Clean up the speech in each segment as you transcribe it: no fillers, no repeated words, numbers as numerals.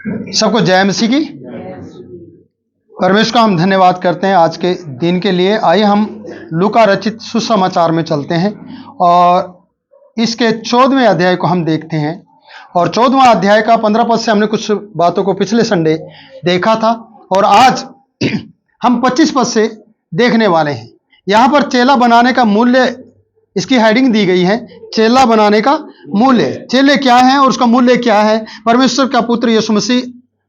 सबको जय मसीह की। परमेश्वर का हम धन्यवाद करते हैं आज के दिन के लिए। आइए हम लूका रचित सुसमाचार में चलते हैं और इसके 14वें अध्याय को हम देखते हैं। और 14वां अध्याय का 15 पद से हमने कुछ बातों को पिछले संडे देखा था और आज हम 25 पद से देखने वाले हैं। यहाँ पर चेला बनाने का मूल्य, इसकी हेडिंग दी गई है, चेला बनाने का मूल्य। चेले क्या हैं और उसका मूल्य क्या है? परमेश्वर का पुत्र यीशु मसीह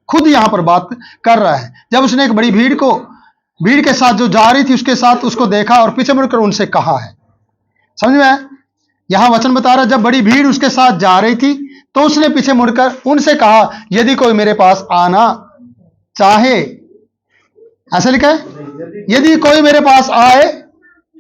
खुद यहाँ पर बात कर रहा है। जब उसने एक बड़ी भीड़ के साथ जो जा रही थी उसके साथ उसको देखा और पीछे मुड़कर उनसे कहा है। समझ में आया? यहाँ वचन बता रहा है, जब बड़ी भीड़ उसके साथ जा रही थी तो उसने पीछे मुड़कर उनसे कहा, यदि कोई मेरे पास आना चाहे, ऐसा लिखा है, यदि कोई मेरे पास आए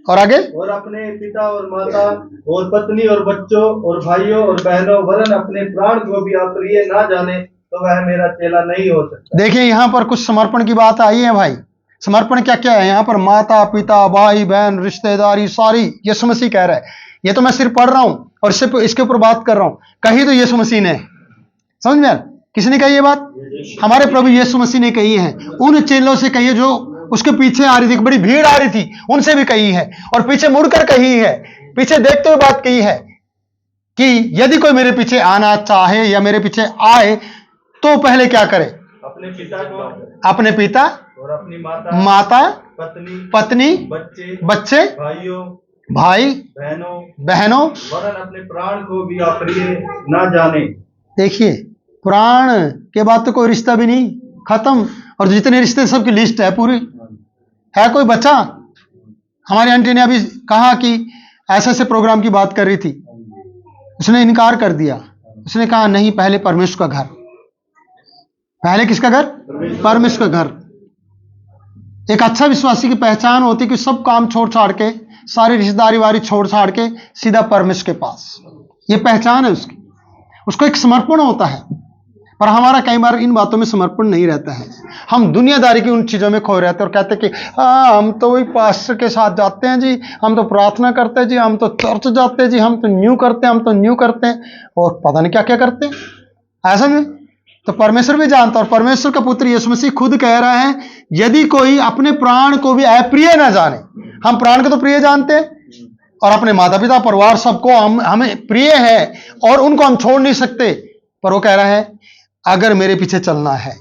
और आगे, और अपने पिता और माता और पत्नी और बच्चों और भाइयों और बहनों वरन अपने प्राण को भी अप्रिय ना जाने तो वह मेरा चेला नहीं हो सकता। देखिए यहाँ पर कुछ समर्पण की बात आई है भाई। समर्पण क्या क्या है यहाँ पर? माता पिता भाई बहन रिश्तेदारी सारी यीशु मसीह कह रहा है। ये तो मैं सिर्फ पढ़ रहा हूं और सिर्फ इसके ऊपर बात कर रहा हूं। कही तो यीशु मसीह ने, समझ में? किसने कही ये बात? हमारे प्रभु यीशु मसीह ने कही है। उन चेलों से कही है जो उसके पीछे आ रही थी, बड़ी भीड़ आ रही थी, उनसे भी कही है और पीछे मुड़कर कही है, पीछे देखते हुए बात कही है कि यदि कोई मेरे पीछे आना चाहे या मेरे पीछे आए तो पहले क्या करे? अपने पिता को, अपने पिता और अपनी माता पत्नी बच्चे भाई बहनों वरन अपने प्राण को भी अप्रिय ना जाने। देखिए, प्राण के बाद तो कोई रिश्ता भी नहीं, खत्म। और जितने रिश्ते सबकी लिस्ट है पूरी। है कोई बच्चा? हमारी आंटी ने अभी कहा कि ऐसे ऐसे प्रोग्राम की बात कर रही थी, उसने इनकार कर दिया। उसने कहा नहीं, पहले परमेश्वर का घर। पहले किसका घर? परमेश्वर का घर। एक अच्छा विश्वासी की पहचान होती कि सब काम छोड़ छाड़ के, सारी रिश्तेदारी वारी छोड़ छाड़ के सीधा परमेश्वर के पास। ये पहचान है उसकी। उसको एक समर्पण होता है। पर हमारा कई बार इन बातों में समर्पण नहीं रहता है। हम दुनियादारी की उन चीजों में खोए रहते हैं और कहते हैं कि हम तो वही पास्टर के साथ जाते हैं जी, हम तो प्रार्थना करते हैं जी, हम तो चर्च जाते हैं जी, हम तो न्यू करते हैं, हम तो न्यू करते हैं, और पता नहीं क्या क्या करते हैं। ऐसा में तो परमेश्वर भी जानता है। और परमेश्वर का पुत्र यीशु मसीह खुद कह रहा है, यदि कोई अपने प्राण को भी अप्रिय ना जाने। हम प्राण को तो प्रिय जानते हैं और अपने माता पिता परिवार सबको हमें प्रिय है और उनको हम छोड़ नहीं सकते। पर वो कह रहा है, अगर मेरे पीछे चलना है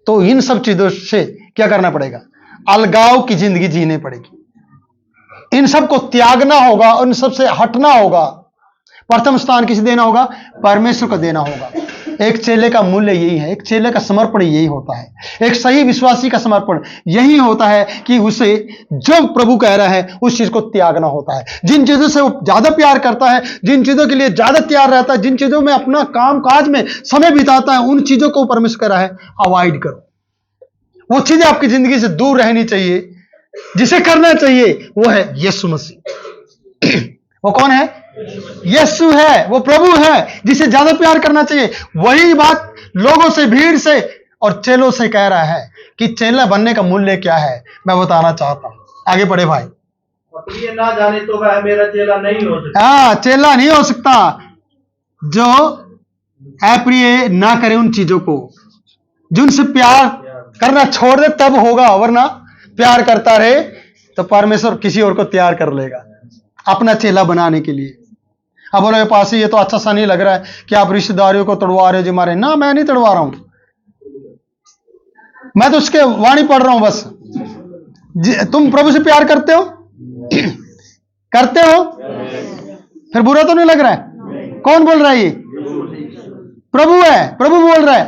तो इन सब चीजों से क्या करना पड़ेगा? अलगाव की जिंदगी जीनी पड़ेगी। इन सब को त्यागना होगा और इन सब से हटना होगा। प्रथम स्थान किसे देना होगा? परमेश्वर को देना होगा। एक चेले का मूल्य यही है, एक चेले का समर्पण यही होता है। एक सही विश्वासी का समर्पण यही होता है कि उसे जो प्रभु कह रहा है उस चीज को त्यागना होता है। जिन चीजों से वो ज्यादा प्यार करता है, जिन चीजों के लिए ज्यादा तैयार रहता है, जिन चीजों में अपना काम काज में समय बिताता है, उन चीजों को परमेश्वर कह रहा है अवॉइड करो। वो चीजें आपकी जिंदगी से दूर रहनी चाहिए। जिसे करना चाहिए वो है यीशु मसीह। वो कौन है? यीशु है, वो प्रभु है जिसे ज्यादा प्यार करना चाहिए। वही बात लोगों से, भीड़ से और चेलों से कह रहा है कि चेला बनने का मूल्य क्या है, मैं बताना चाहता हूं। आगे बढ़े भाई। अप्रिय ना जाने तो वह मेरा चेला नहीं हो सकता। हाँ, चेला नहीं हो सकता जो अप्रिय ना करे उन चीजों को, जिनसे प्यार करना छोड़ दे तब होगा। वरना प्यार करता रहे तो परमेश्वर किसी और को तैयार कर लेगा अपना चेला बनाने के लिए। अब बोले पास ये तो अच्छा सा नहीं लग रहा है कि आप रिश्तेदारियों को तड़वा रहे हो जी मारे। ना, मैं नहीं तड़वा रहा हूं, मैं तो उसके वाणी पढ़ रहा हूं बस। तुम प्रभु से प्यार करते हो? करते हो? फिर बुरा तो नहीं लग रहा है? कौन बोल रहा है? ये प्रभु है, प्रभु बोल रहा है।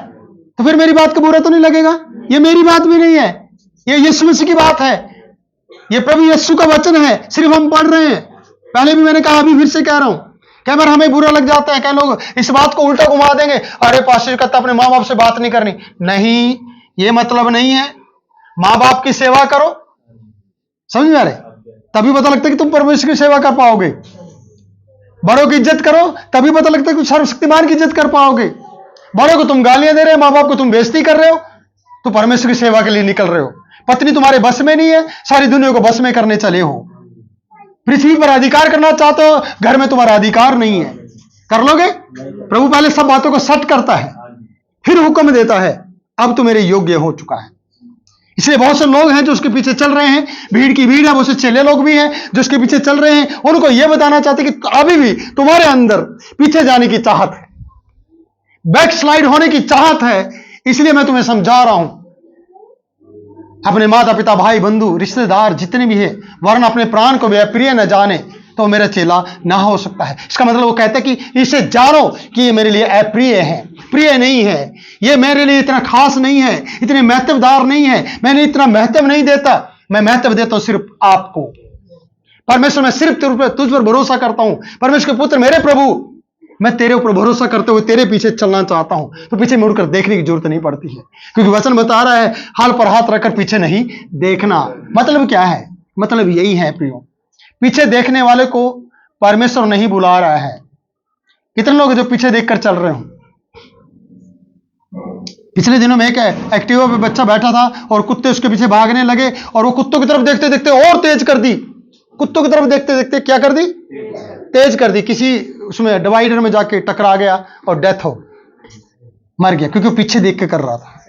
तो फिर मेरी बात का बुरा तो नहीं लगेगा? ये मेरी बात भी नहीं है, ये यीशु मसीह की बात है। ये प्रभु यीशु का वचन है, सिर्फ हम पढ़ रहे हैं। पहले भी मैंने कहा, अभी फिर से कह रहा हूं। कई बार हमें बुरा लग जाता है, कई लोग इस बात को उल्टा घुमा देंगे, अरे पास्टर कहता अपने माँ बाप से बात नहीं करनी। नहीं, ये मतलब नहीं है। माँ बाप की सेवा करो, समझ में आ रहे? तभी पता लगता है कि तुम परमेश्वर की सेवा कर पाओगे। बड़ों की इज्जत करो, तभी पता लगता है कि सर्वशक्तिमान की इज्जत कर पाओगे। बड़ों को तुम गालियां दे रहे हो, माँ बाप को तुम बेइज्जती कर रहे हो, तो परमेश्वर की सेवा के लिए निकल रहे हो। पत्नी तुम्हारे बस में नहीं है, सारी दुनिया को बस में करने चले हो। पृथ्वी पर अधिकार करना चाहते हो, घर में तुम्हारा अधिकार नहीं है। कर लोगे? प्रभु पहले सब बातों को सेट करता है, फिर हुक्म देता है, अब तो मेरे योग्य हो चुका है। इसलिए बहुत से लोग हैं जो उसके पीछे चल रहे हैं, भीड़ की भीड़ है, बहुत से चेले लोग भी हैं जो उसके पीछे चल रहे हैं। उनको यह बताना चाहते कि अभी भी तुम्हारे अंदर पीछे जाने की चाहत है, बैकस्लाइड होने की चाहत है। इसलिए मैं तुम्हें समझा रहा हूं, अपने माता पिता, भाई बंधु, रिश्तेदार जितने भी हैं, वरन अपने प्राण को भी अप्रिय न जाने तो मेरा चेला ना हो सकता है। इसका मतलब वो कहते हैं कि इसे जानो कि ये मेरे लिए अप्रिय है, प्रिय नहीं है, ये मेरे लिए इतना खास नहीं है, इतने महत्वदार नहीं है, मैंने इतना महत्व नहीं देता। मैं महत्व देता हूं सिर्फ आपको। परमेश्वर, मैं सिर्फ तुझ पर भरोसा करता हूं। परमेश्वर के पुत्र, मेरे प्रभु, मैं तेरे ऊपर भरोसा करते हुए तेरे पीछे चलना चाहता हूं। तो पीछे मुड़कर देखने की जरूरत नहीं पड़ती है, क्योंकि वचन बता रहा है हाल पर हाथ रखकर पीछे नहीं देखना। मतलब क्या है? मतलब यही है प्रियो, पीछे देखने वाले को परमेश्वर नहीं बुला रहा है। कितने लोग जो पीछे देखकर चल रहे हो? पिछले दिनों में एक एक्टिवा पे बच्चा बैठा था और कुत्ते उसके पीछे भागने लगे और वो कुत्तों की तरफ देखते देखते और तेज कर दी। कुत्तों की तरफ देखते देखते क्या कर दी? तेज कर दी। किसी उसमें डिवाइडर में जाके टकरा गया और डेथ हो, मर गया, क्योंकि वो पीछे देख के कर रहा था।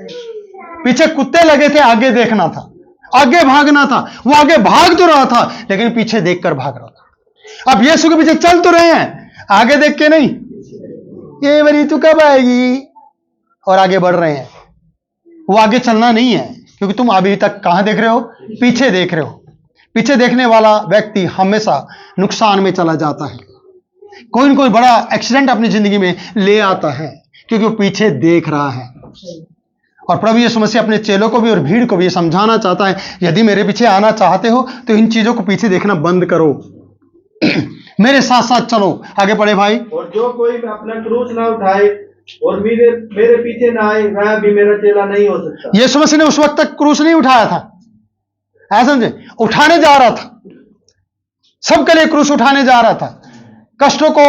पीछे कुत्ते लगे थे, आगे देखना था, आगे भागना था। वो आगे भाग तो रहा था लेकिन पीछे देखकर भाग रहा था। अब यीशु के पीछे चल तो रहे हैं, आगे देख के नहीं, ये मेरी तू कब आएगी, और आगे बढ़ रहे हैं। वो आगे चलना नहीं है, क्योंकि तुम अभी तक कहां देख रहे हो? पीछे देख रहे हो। पीछे देखने वाला व्यक्ति हमेशा नुकसान में चला जाता है। कोई न कोई बड़ा एक्सीडेंट अपनी जिंदगी में ले आता है, क्योंकि वो पीछे देख रहा है। और प्रभु यीशु मसीह अपने चेलों को भी और भीड़ को भी समझाना चाहता है, यदि मेरे पीछे आना चाहते हो तो इन चीजों को पीछे देखना बंद करो, मेरे साथ साथ चलो। आगे बढ़े भाई। और जो कोई अपना क्रूस ना उठाए और मेरे पीछे ना आए, वह भी मेरा चेला नहीं हो सकता। यीशु मसीह ने उस वक्त तक क्रूस नहीं उठाया था, ऐसा समझे, उठाने जा रहा था। सबके लिए क्रूस उठाने जा रहा था, कष्टों को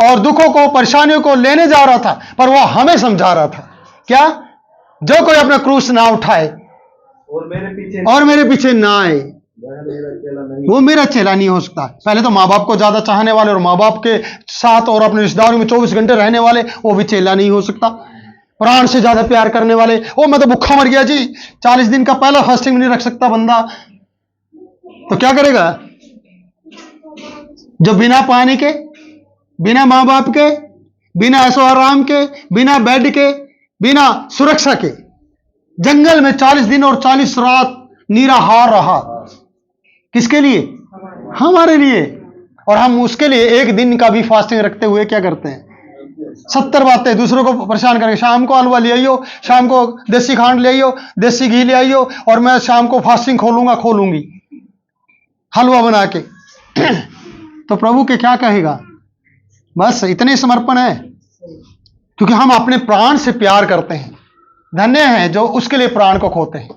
और दुखों को, परेशानियों को लेने जा रहा था। पर वह हमें समझा रहा था क्या? जो कोई अपना क्रूस ना उठाए और मेरे पीछे ना आए, वो मेरा चेला नहीं हो सकता। पहले तो माँ बाप को ज्यादा चाहने वाले और माँ बाप के साथ और अपने रिश्तेदारों में 24 घंटे रहने वाले, वो भी चेला नहीं हो सकता। प्राण से ज्यादा प्यार करने वाले, ओ मैं तो भूखा मर गया जी, 40 दिन का पहला फास्टिंग नहीं रख सकता बंदा, तो क्या करेगा? जो बिना पानी के, बिना माँ बाप के, बिना ऐशो आराम के, बिना बेड के, बिना सुरक्षा के जंगल में 40 दिन और 40 रात निराहार रहा। किसके लिए? हमारे लिए। और हम उसके लिए एक दिन का भी फास्टिंग रखते हुए क्या करते हैं? 70 बातें दूसरों को परेशान करेंगे। शाम को हलवा ले आइयो, शाम को देसी खांड ले आइयो, देसी घी ले आइयो, और मैं शाम को फास्टिंग खोलूंगी हलवा बना के। तो प्रभु के क्या कहेगा? बस इतने समर्पण है, क्योंकि हम अपने प्राण से प्यार करते हैं। धन्य है जो उसके लिए प्राण को खोते हैं।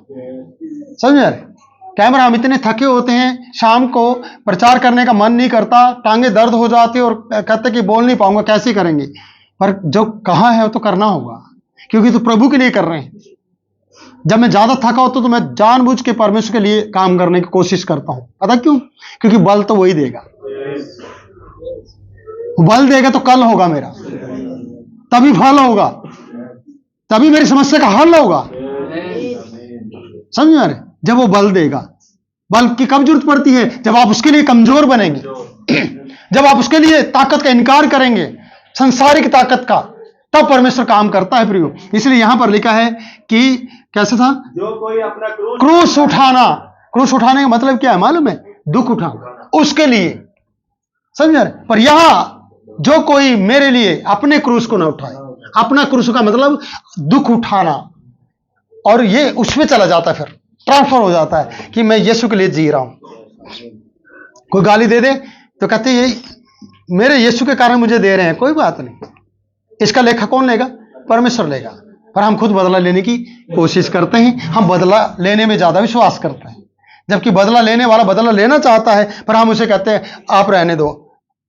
समझ रहे? कैमरा, हम इतने थके होते हैं, शाम को प्रचार करने का मन नहीं करता, टांगे दर्द हो जाती और कहते कि बोल नहीं पाऊंगा, कैसे करेंगे? पर जो कहा है वो तो करना होगा, क्योंकि तो प्रभु के लिए कर रहे हैं। जब मैं ज्यादा थका होता तो मैं जानबूझ के परमेश्वर के लिए काम करने की कोशिश करता हूं। पता क्यों? क्योंकि बल तो वही देगा। बल देगा तो कल होगा मेरा, तभी फल होगा, तभी मेरी समस्या का हल होगा। समझ रहे? जब वो बल देगा। बल की कब जरूरत पड़ती है? जब आप उसके लिए कमजोर बनेंगे, जब आप उसके लिए ताकत का इनकार करेंगे, संसारिक ताकत का, तब परमेश्वर काम करता है प्रियो। इसलिए यहां पर लिखा है कि कैसे था? जो कोई अपना क्रूस उठाना। क्रूस उठाने का मतलब क्या है मालूम है? दुख उठाना, उसके लिए। समझ रहे? पर यहां जो कोई मेरे लिए अपने क्रूस को ना उठाए, अपना क्रूस का मतलब दुख उठाना, और ये उसमें चला जाता है, फिर ट्रांसफर हो जाता है कि मैं यीशु के लिए जी रहा हूं। कोई गाली दे दे तो कहते ये मेरे यीशु के कारण मुझे दे रहे हैं, कोई बात नहीं, इसका लेखा कौन लेगा? परमेश्वर लेगा। पर हम खुद बदला लेने की कोशिश करते हैं। हम बदला लेने में ज्यादा विश्वास करते हैं, जबकि बदला लेने वाला बदला लेना चाहता है, पर हम उसे कहते हैं आप रहने दो,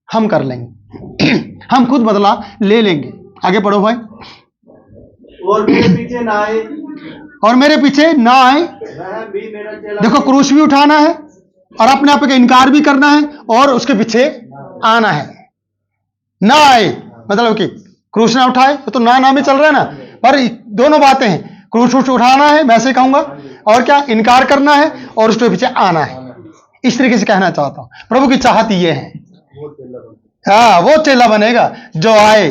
हम कर लेंगे, हम खुद बदला ले लेंगे। आगे पढ़ो भाई। और मेरे पीछे ना आए, और मेरे पीछे ना आए। वह भी मेरा चेला। देखो, क्रूस भी उठाना है और अपने आप का इनकार भी करना है और उसके पीछे आना है। ना आए मतलब कि क्रूस ना उठाए तो ना में चल रहा है ना, पर दोनों बातें हैं, क्रूस उठाना है, मैं ऐसे कहूंगा, और क्या, इनकार करना है और उसके पीछे आना है। इस तरीके से कहना चाहता हूं। प्रभु की चाहत ये है। हाँ, वो चेला बनेगा जो आए।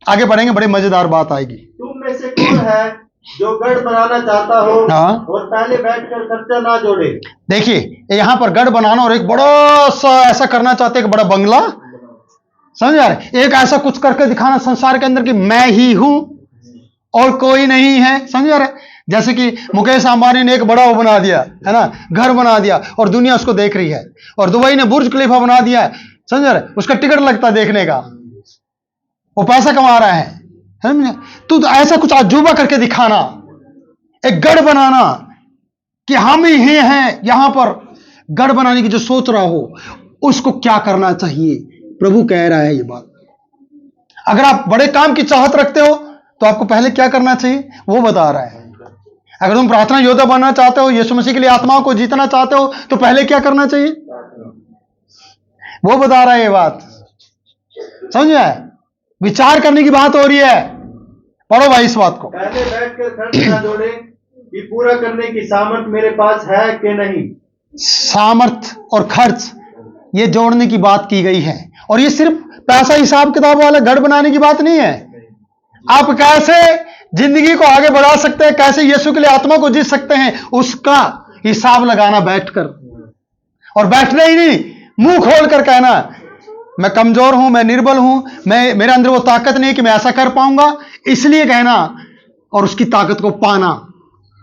आगे बढ़ेंगे, बड़ी मजेदार बात आएगी। तुम में से कौन है जो गढ़ बनाना चाहता हो हाँ। और पहले बैठकर खर्चा ना जोड़े। देखिए यहां पर गढ़ बनाना और एक बड़ा सा ऐसा करना चाहते हैं, एक बड़ा बंगला, समझ आ रहे, एक ऐसा कुछ करके दिखाना संसार के अंदर कि मैं ही हूं और कोई नहीं है, समझ आ रहे। जैसे कि मुकेश अंबानी ने एक बड़ा वो बना दिया है ना, घर बना दिया और दुनिया उसको देख रही है, और दुबई ने बुर्ज खलीफा बना दिया है, समझ रहे, उसका टिकट लगता है देखने का, वो पैसा कमा रहा है। तो ऐसा कुछ अजूबा करके दिखाना, एक गढ़ बनाना कि हम ही हैं यहां पर। गढ़ बनाने की जो सोच रहा हो उसको क्या करना चाहिए, प्रभु कह रहा है ये बात। अगर आप बड़े काम की चाहत रखते हो तो आपको पहले क्या करना चाहिए वो बता रहा है। अगर तुम प्रार्थना योद्धा बनना चाहते हो, यीशु मसीह के लिए आत्माओं को जीतना चाहते हो, तो पहले क्या करना चाहिए वो बता रहा है ये बात, समझ में। विचार करने की बात हो रही है। पढ़ो भाई इस बात को। पहले बैठकर खर्च ना जोड़े कि पूरा करने की सामर्थ मेरे पास है कि नहीं। सामर्थ और खर्च ये जोड़ने की बात की गई है, और ये सिर्फ पैसा हिसाब किताब वाला घर बनाने की बात नहीं है। आप कैसे जिंदगी को आगे बढ़ा सकते हैं, कैसे यीशु के लिए आत्मा को जीत सकते हैं, उसका हिसाब लगाना बैठकर। और बैठना ही नहीं, मुंह खोल कर कहना मैं कमजोर हूं, मैं निर्बल हूं, मैं मेरे अंदर वो ताकत नहीं कि मैं ऐसा कर पाऊंगा, इसलिए कहना और उसकी ताकत को पाना।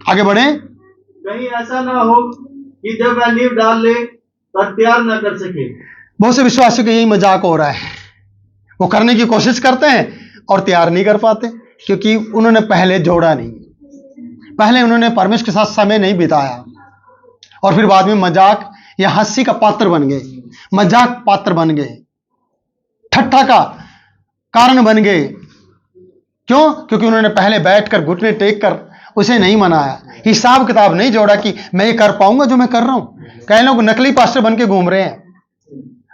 आगे बढ़े। कहीं ऐसा ना हो कि जब वह नींव डाल ले तो तैयार न कर सके। बहुत से विश्वासियों का यही मजाक हो रहा है, वो करने की कोशिश करते हैं और तैयार नहीं कर पाते, क्योंकि उन्होंने पहले जोड़ा नहीं, पहले उन्होंने परमेश्वर के साथ समय नहीं बिताया, और फिर बाद में मजाक या हंसी का पात्र बन गए, मजाक पात्र बन गए, ठट्ठा का कारण बन गए। क्यों? क्योंकि उन्होंने पहले बैठकर घुटने टेक कर उसे नहीं मनाया, हिसाब किताब नहीं जोड़ा कि मैं ये कर पाऊंगा जो मैं कर रहा हूं। कई लोग नकली पास्टर बन के घूम रहे हैं,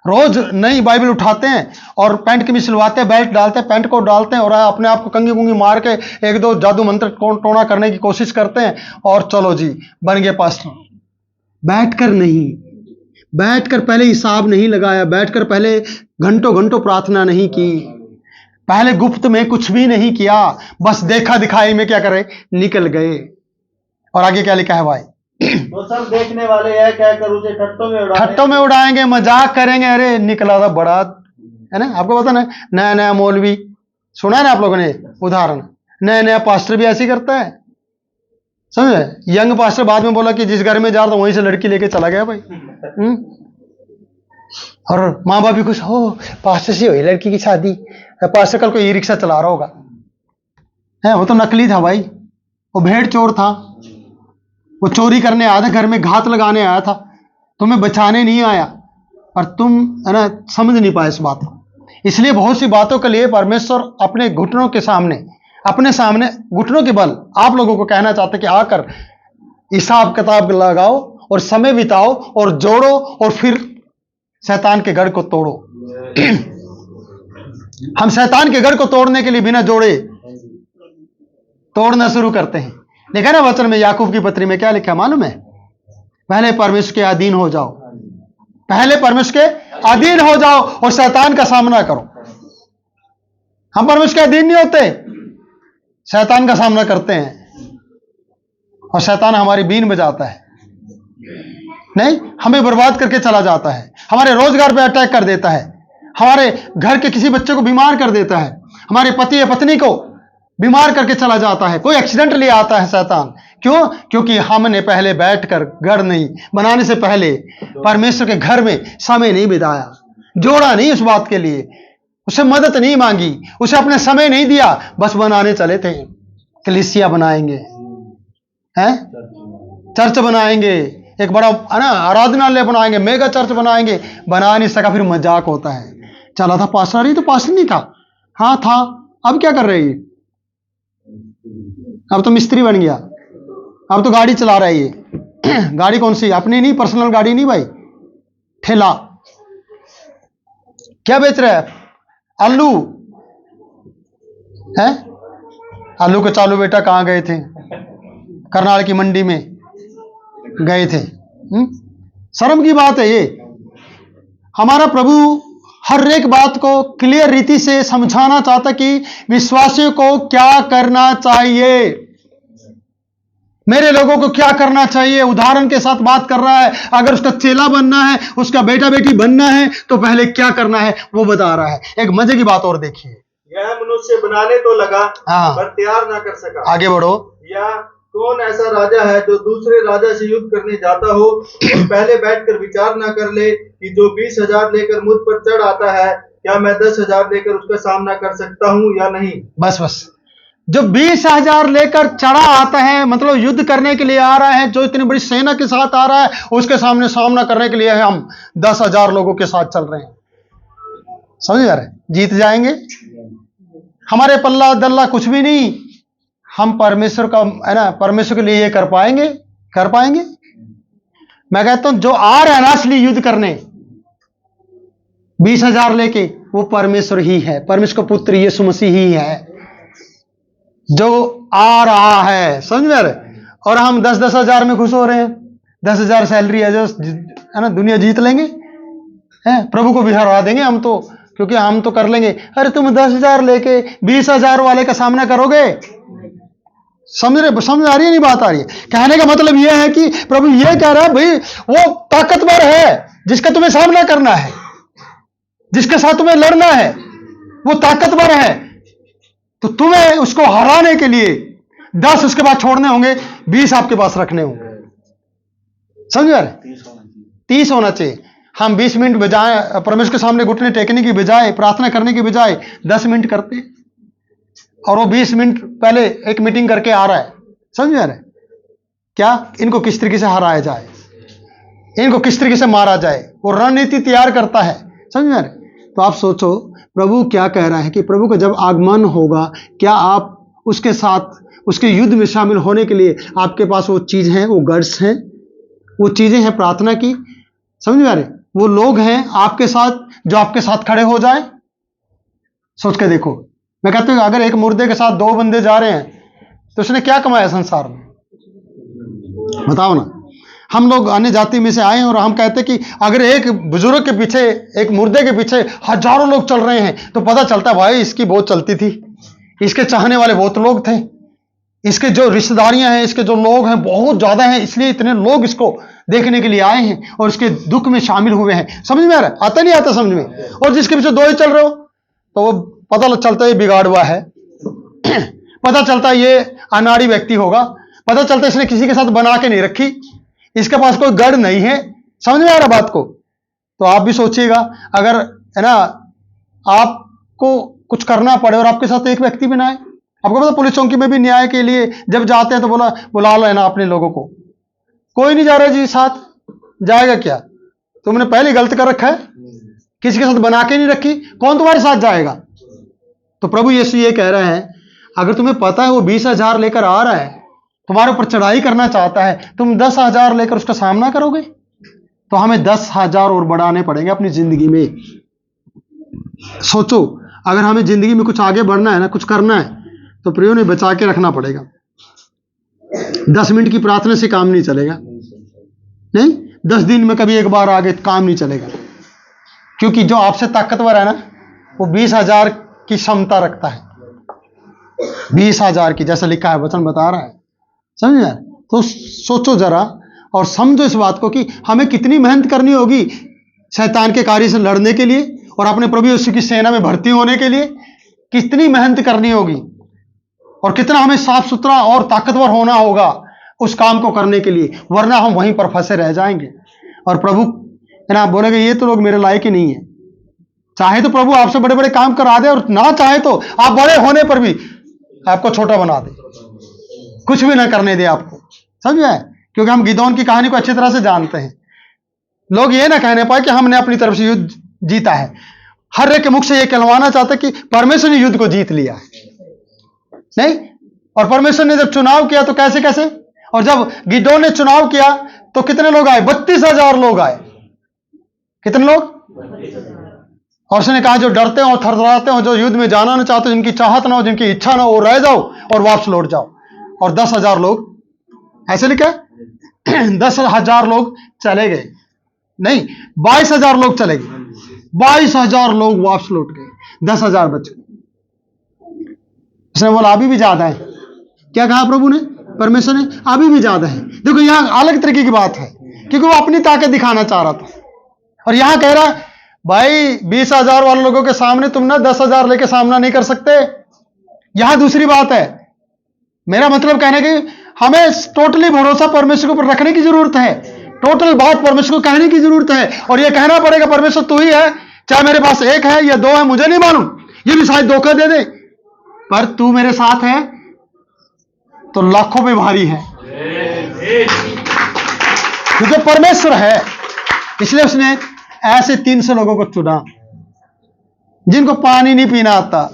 रोज नई बाइबल उठाते हैं और पैंट की भी सिलवाते हैं, बेल्ट डालते हैं, पैंट कोट डालते हैं, और अपने आप को कंगी कुंगी मार के एक दो जादू मंत्र टोना करने की कोशिश करते हैं, और चलो जी बन गए पास्टर। बैठकर नहीं, बैठकर पहले हिसाब नहीं लगाया, बैठकर पहले घंटों घंटों प्रार्थना नहीं की, पहले गुप्त में कुछ भी नहीं किया, बस देखा दिखाई में क्या करे निकल गए। और आगे क्या लिखा है भाई, तो सब देखने वाले यह कहकर उसे ठट्टों में उड़ाएंगे, मजाक करेंगे, अरे निकला था बड़ा, है ना। आपको पता ना, नया नया मौलवी सुना है ना आप लोगों ने उदाहरण, नया नया पास्टर भी ऐसे करता है, समझे। यंग पास्टर बाद में बोला कि जिस घर में जा रहा था वहीं से लड़की लेके चला गया भाई। और माँ बाप भी खुश हो, पास्टर से हुई लड़की की शादी, पास्टर कल को ई रिक्शा चला रहा होगा, है वो तो नकली था भाई, वो भेड़ चोर था, वो चोरी करने आया था, घर में घात लगाने आया था, तुम्हें बचाने नहीं आया, और तुम है ना समझ नहीं पाए इस बात को। इसलिए बहुत सी बातों के लिए परमेश्वर अपने घुटनों के सामने, अपने सामने घुटनों के बल आप लोगों को कहना चाहते कि आकर हिसाब किताब लगाओ और समय बिताओ और जोड़ो, और फिर शैतान के गढ़ को तोड़ो। हम शैतान के गढ़ को तोड़ने के लिए बिना जोड़े तोड़ना शुरू करते हैं। देखा ना वचन में, याकूब की पत्री में क्या लिखा मालूम है, पहले परमेश्वर के अधीन हो जाओ, पहले परमेश्वर के अधीन हो जाओ और शैतान का सामना करो। हम परमेश्वर के अधीन नहीं होते, शैतान का सामना करते हैं, और शैतान हमारी बीन बजाता है, नहीं हमें बर्बाद करके चला जाता है, हमारे रोजगार पे अटैक कर देता है, हमारे घर के किसी बच्चे को बीमार कर देता है, हमारे पति या पत्नी को बीमार करके चला जाता है, कोई एक्सीडेंट ले आता है शैतान। क्यों? क्योंकि हमने पहले बैठकर घर नहीं बनाने से पहले परमेश्वर के घर में समय नहीं बिताया, जोड़ा नहीं उस बात के लिए, उसे मदद नहीं मांगी, उसे अपने समय नहीं दिया, बस बनाने चले थे। कलीसिया बनाएंगे, हैं चर्च बनाएंगे, एक बड़ा है ना आराधनालय बनाएंगे, मेगा चर्च बनाएंगे, बना नहीं सका, फिर मजाक होता है, चला था पास्टर, ही तो पास्टर नहीं था, हाँ था, अब क्या कर रही है, अब तो मिस्त्री बन गया, अब तो गाड़ी चला रहा है ये। गाड़ी कौन सी, अपनी नहीं, पर्सनल गाड़ी नहीं भाई, ठेला। क्या बेच रहा है, आलू है, आलू के चालू बेटा कहाँ गए थे? करनाल की मंडी में गए थे। शर्म की बात है ये। हमारा प्रभु हर एक बात को क्लियर रीति से समझाना चाहता कि विश्वासियों को क्या करना चाहिए, मेरे लोगों को क्या करना चाहिए। उदाहरण के साथ बात कर रहा है। अगर उसका चेला बनना है, उसका बेटा बेटी बनना है, तो पहले क्या करना है वो बता रहा है। एक मजे की बात और देखिए, यह मनुष्य बनाने तो लगा, हाँ, पर तैयार ना कर सका। आगे बढ़ो। या कौन ऐसा राजा है जो दूसरे राजा से युद्ध करने जाता हो और पहले बैठकर विचार ना कर ले कि जो 20,000 लेकर मुझ पर चढ़ आता है, क्या मैं 10,000 लेकर उसका सामना कर सकता हूँ या नहीं। बस बस, जो 20,000 लेकर चढ़ा आता है, मतलब युद्ध करने के लिए आ रहा है, जो इतनी बड़ी सेना के साथ आ रहा है, उसके सामने सामना करने के लिए हम 10,000 लोगों के साथ चल रहे हैं। समझ आ रहे? जीत जाएंगे? हमारे पल्ला दल्ला कुछ भी नहीं। हम परमेश्वर का है ना, परमेश्वर के लिए ये कर पाएंगे? कर पाएंगे? मैं कहता हूं जो आ रहा है ना असली युद्ध करने 20,000 लेके, वो परमेश्वर ही है, परमेश्वर का पुत्र यीशु मसीह ही है जो आ रहा है। समझ में आ रहे? और हम 10-10 हजार में खुश हो रहे हैं। 10,000 सैलरी है जो है ना, दुनिया जीत लेंगे, है प्रभु को भी हरा देंगे हम तो, क्योंकि हम तो कर लेंगे। अरे तुम 10,000 लेके 20,000 वाले का सामना करोगे? समझ आ रही है? नहीं बात आ रही है? कहने का मतलब यह है कि प्रभु यह कह रहा है, भाई वो ताकतवर है जिसका तुम्हें सामना करना है, जिसके साथ तुम्हें लड़ना है, वो ताकतवर है। तो तुम्हें उसको हराने के लिए 10 उसके बाद छोड़ने होंगे, 20 आपके पास रखने होंगे। समझ आ रहे? 30 होना चाहिए। हम 20 मिनट बजाय परमेश्वर के सामने घुटने टेकने की बजाय, प्रार्थना करने की बजाय 10 मिनट करते, और वो 20 मिनट पहले एक मीटिंग करके आ रहा है। समझ में आ रहा है? क्या इनको किस तरीके से हराया जाए, इनको किस तरीके से मारा जाए, वो रणनीति तैयार करता है। समझ में आ रहा है? तो आप सोचो प्रभु क्या कह रहा है कि प्रभु का जब आगमन होगा, क्या आप उसके साथ उसके युद्ध में शामिल होने के लिए आपके पास वो चीज है, वो गट्स हैं, वो चीजें हैं प्रार्थना की। समझ में आ रहे? वो लोग हैं आपके साथ जो आपके साथ खड़े हो जाए। सोच के देखो। मैं कहता हूं अगर एक मुर्दे के साथ 2 बंदे जा रहे हैं तो उसने क्या कमाया संसार में? बताओ ना। हम लोग अन्य जाति में से आए हैं और हम कहते कि अगर एक बुजुर्ग के पीछे, एक मुर्दे के पीछे हजारों लोग चल रहे हैं तो पता चलता भाई इसकी बहुत चलती थी, इसके चाहने वाले बहुत लोग थे, इसके जो रिश्तेदारियां हैं, इसके जो लोग हैं बहुत ज्यादा हैं, इसलिए इतने लोग इसको देखने के लिए आए हैं और इसके दुख में शामिल हुए हैं। समझ में आ रहा है? आता नहीं आता समझ में? और जिसके पीछे 2 ही चल रहे हो तो वो पता चलता है ये बिगाड़ुआ है, पता चलता है ये अनाड़ी व्यक्ति होगा, पता चलता है इसने किसी के साथ बना के नहीं रखी, इसके पास कोई गढ़ नहीं है। समझ में आ रहा बात को? तो आप भी सोचिएगा, अगर है ना आपको कुछ करना पड़े और आपके साथ एक व्यक्ति भी ना आए। आपको पता पुलिस चौकी में भी न्याय के लिए जब जाते हैं तो बुला लेना अपने लोगों को, कोई नहीं जा रहा जी साथ, जाएगा क्या? तुमने पहले गलत कर रखा है, किसी के साथ बना के नहीं रखी, कौन तुम्हारे साथ जाएगा? तो प्रभु यीशु ये कह रहा है, अगर तुम्हें पता है वो 20,000 लेकर आ रहा है, तुम्हारे ऊपर चढ़ाई करना चाहता है, तुम 10,000 लेकर उसका सामना करोगे? तो हमें 10,000 और बढ़ाने पड़ेंगे अपनी जिंदगी में। सोचो, अगर हमें जिंदगी में कुछ आगे बढ़ना है ना, कुछ करना है, तो प्रियो ने बचा के रखना पड़ेगा। 10 मिनट की प्रार्थना से काम नहीं चलेगा, नहीं 10 दिन में कभी एक बार आगे काम नहीं चलेगा, क्योंकि जो आपसे ताकतवर है ना वो 20,000 की क्षमता रखता है, 20,000 की, जैसा लिखा है वचन बता रहा है। समझ में? तो सोचो जरा और समझो इस बात को कि हमें कितनी मेहनत करनी होगी शैतान के कार्य से लड़ने के लिए और अपने प्रभु यीशु की सेना में भर्ती होने के लिए। कितनी मेहनत करनी होगी और कितना हमें साफ सुथरा और ताकतवर होना होगा उस काम को करने के लिए, वरना हम वहीं पर फंसे रह जाएंगे और प्रभु है ना बोलेंगे ये तो लोग मेरे लायक ही नहीं है। चाहे तो प्रभु आपसे बड़े बड़े काम करा दे और ना चाहे तो आप बड़े होने पर भी आपको छोटा बना दे, कुछ भी ना करने दे आपको। समझ में? क्योंकि हम गिदोन की कहानी को अच्छी तरह से जानते हैं। लोग ये ना कहने पाए कि हमने अपनी तरफ से युद्ध जीता है। हर एक के मुख से ये कहलवाना चाहते कि परमेश्वर ने युद्ध को जीत लिया है, नहीं। और परमेश्वर ने जब चुनाव किया तो कैसे कैसे, और जब गिदोन ने चुनाव किया तो कितने लोग आए? 32,000 लोग आए। कितने लोग? और उसने कहा जो डरते हो, थरथराते हो, जो युद्ध में जाना ना चाहते, जिनकी चाहत ना हो, जिनकी इच्छा ना हो, वो रह जाओ और वापस लौट जाओ। और 10,000 लोग, ऐसे लिखा है 10,000 लोग चले गए, नहीं 22,000 लोग चले गए, 22,000 लोग वापस लौट गए, 10,000 बच गए। उसने बोला अभी भी ज्यादा है। क्या कहा प्रभु ने, परमेश्वर ने, अभी भी ज्यादा है। देखो यहां अलग तरीके की बात है, क्योंकि वो अपनी ताकत दिखाना चाह रहा था। और यहां कह रहा भाई 20,000 वाले लोगों के सामने तुम ना 10,000 लेके सामना नहीं कर सकते। यहां दूसरी बात है। मेरा मतलब कहने की हमें टोटली भरोसा परमेश्वर के ऊपर रखने की जरूरत है। टोटल बात परमेश्वर को कहने की जरूरत है। और यह कहना पड़ेगा परमेश्वर तू ही है, चाहे मेरे पास एक है या दो है मुझे नहीं मालूम, ये भी शायद धोखा दे दे, पर तू मेरे साथ है तो लाखों पे भारी है, क्योंकि परमेश्वर है। इसलिए उसने ऐसे 300 लोगों को चुना, जिनको पानी नहीं पीना आता,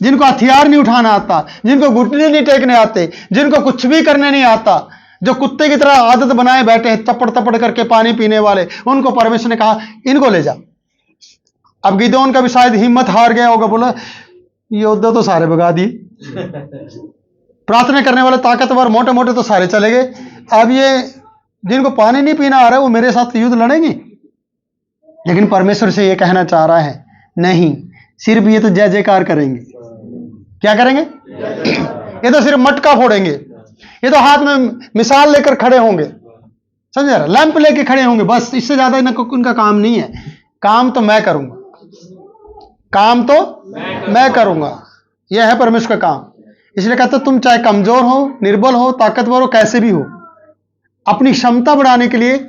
जिनको हथियार नहीं उठाना आता, जिनको घुटने नहीं टेकने आते, जिनको कुछ भी करने नहीं आता, जो कुत्ते की तरह आदत बनाए बैठे हैं तपड़ तपड़ करके पानी पीने वाले, उनको परमेश्वर ने कहा इनको ले जा। अब गिदोन का भी शायद हिम्मत हार गया होगा, बोला योद्धा तो सारे भगा दिए, प्रार्थना करने वाले ताकतवर मोटे मोटे तो सारे चले गए, अब ये जिनको पानी नहीं पीना आ रहा है वो मेरे साथ युद्ध लड़ेंगे। लेकिन परमेश्वर से ये कहना चाह रहा है नहीं, सिर्फ ये तो जय जयकार करेंगे। क्या करेंगे? ये तो सिर्फ मटका फोड़ेंगे, ये तो हाथ में मिसाल लेकर खड़े होंगे, समझ रहे, लैंप लेके खड़े होंगे, बस इससे ज्यादा उनका काम नहीं है। काम तो मैं करूंगा, काम तो मैं करूंगा, यह है परमेश्वर का काम। इसलिए कहते तुम चाहे कमजोर हो, निर्बल हो, ताकतवर हो, कैसे भी हो, अपनी क्षमता बढ़ाने के लिए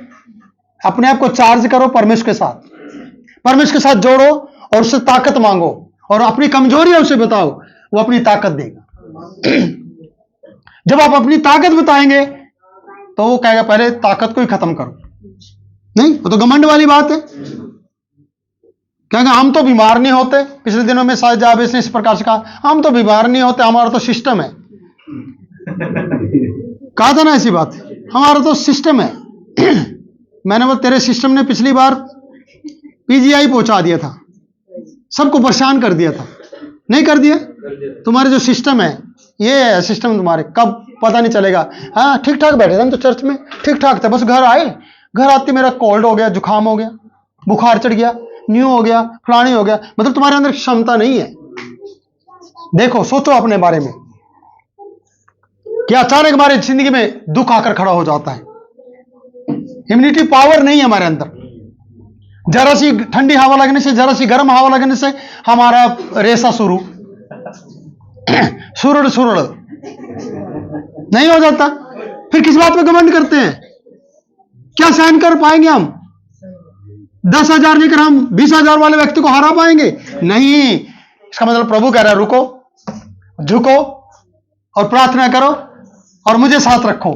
अपने आप को चार्ज करो परमेश्वर के साथ, परमेश्वर के साथ जोड़ो और उससे ताकत मांगो और अपनी कमजोरियां उसे बताओ, वो अपनी ताकत देगा। जब आप अपनी ताकत बताएंगे तो वो कहेगा पहले ताकत को ही खत्म करो। नहीं, वो तो घमंड वाली बात है। कहेगा हम तो बीमार नहीं होते। पिछले दिनों में शायद जाबेस ने इस प्रकार से कहा हम तो बीमार नहीं होते, हमारा तो सिस्टम है। कहा था ना ऐसी बात, हमारा तो सिस्टम है। मैंने बोला तेरे सिस्टम ने पिछली बार पीजीआई पहुंचा दिया था, सबको परेशान कर दिया था, नहीं कर दिया? तुम्हारे जो सिस्टम है, ये है सिस्टम तुम्हारे, कब पता नहीं चलेगा। हाँ ठीक ठाक बैठे थे हम तो चर्च में, ठीक ठाक थे, बस घर आए, घर आते मेरा कोल्ड हो गया, जुकाम हो गया, बुखार चढ़ गया, न्यू हो गया, फलानी हो गया। मतलब तुम्हारे अंदर क्षमता नहीं है। देखो सोचो अपने बारे में, क्या अचानक हमारे जिंदगी में दुख आकर खड़ा हो जाता है। इम्यूनिटी पावर नहीं है हमारे अंदर। जरा सी ठंडी हवा लगने से, जरा सी गर्म हवा लगने से हमारा रेसा शुरू सुरड़ सुरड़ नहीं हो जाता। फिर किस बात पे घमंड करते हैं? क्या सहन कर पाएंगे हम? 10,000 लेकर हम 20,000 वाले व्यक्ति को हरा पाएंगे? नहीं। इसका मतलब प्रभु कह रहा है रुको, झुको और प्रार्थना करो और मुझे साथ रखो।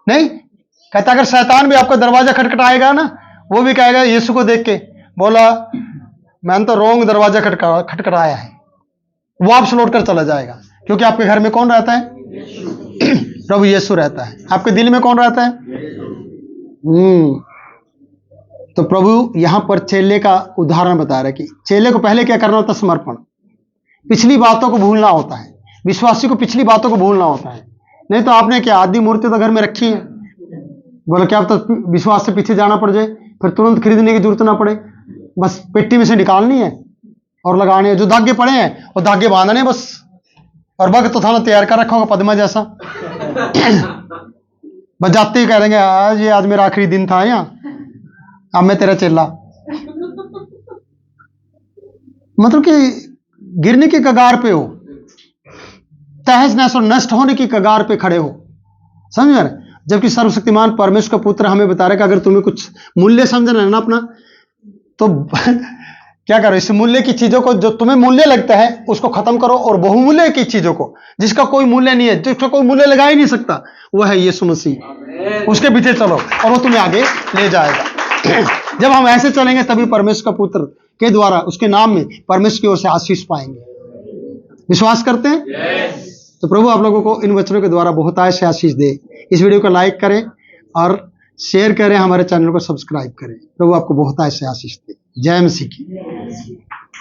नहीं कहता, अगर शैतान भी आपका दरवाजा खटखटाएगा ना, वो भी कहेगा यीशु को देख के, बोला मैंने तो रोंग दरवाजा खटखटाया है, वापस लौट कर चला जाएगा। क्योंकि आपके घर में कौन रहता है? प्रभु यीशु रहता है। आपके दिल में कौन रहता है? तो प्रभु यहां पर चेले का उदाहरण बता रहा है कि चेले को पहले क्या करना होता है? समर्पण। पिछली बातों को भूलना होता है। विश्वासी को पिछली बातों को भूलना होता है। नहीं तो आपने क्या आदि मूर्ति तो घर में रखी है, बोला क्या तो विश्वास से पीछे जाना पड़ जाए, फिर तुरंत खरीदने की जरूरत ना पड़े, बस पेटी में से निकालनी है और लगाने हैं। जो धागे पड़े हैं वो धागे बांधने बस, और वक्त तो थाना तैयार कर रखा होगा पद्मा जैसा। बस जाते ही कह देंगे आज मेरा आखिरी दिन था यहाँ, अब मैं तेरा चेला। मतलब कि गिरने की कगार पे हो, तहस नहस और नष्ट होने की कगार पे खड़े हो, समझ रहे? जबकि सर्वशक्तिमान परमेश्वर का पुत्र हमें बता रहा है कि अगर तुम्हें कुछ मूल्य समझना है ना अपना, तो क्या करो, इस मूल्य की चीजों को, जो तुम्हें मूल्य लगता है उसको खत्म करो, और बहुमूल्य की चीजों को, जिसका कोई मूल्य नहीं है, जिसका कोई मूल्य लगा ही नहीं सकता, वह है यीशु मसीह। उसके पीछे चलो और वो तुम्हें आगे ले जाएगा। जब हम ऐसे चलेंगे तभी परमेश्वर का पुत्र के द्वारा, उसके नाम में परमेश्वर की ओर से आशीष पाएंगे। विश्वास करते हैं? तो प्रभु आप लोगों को इन वचनों के द्वारा बहुत आय से आशीष दे। इस वीडियो को लाइक करें और शेयर करें, हमारे चैनल को सब्सक्राइब करें। प्रभु आपको बहुत आय से आशीष दे। जय मसीह की।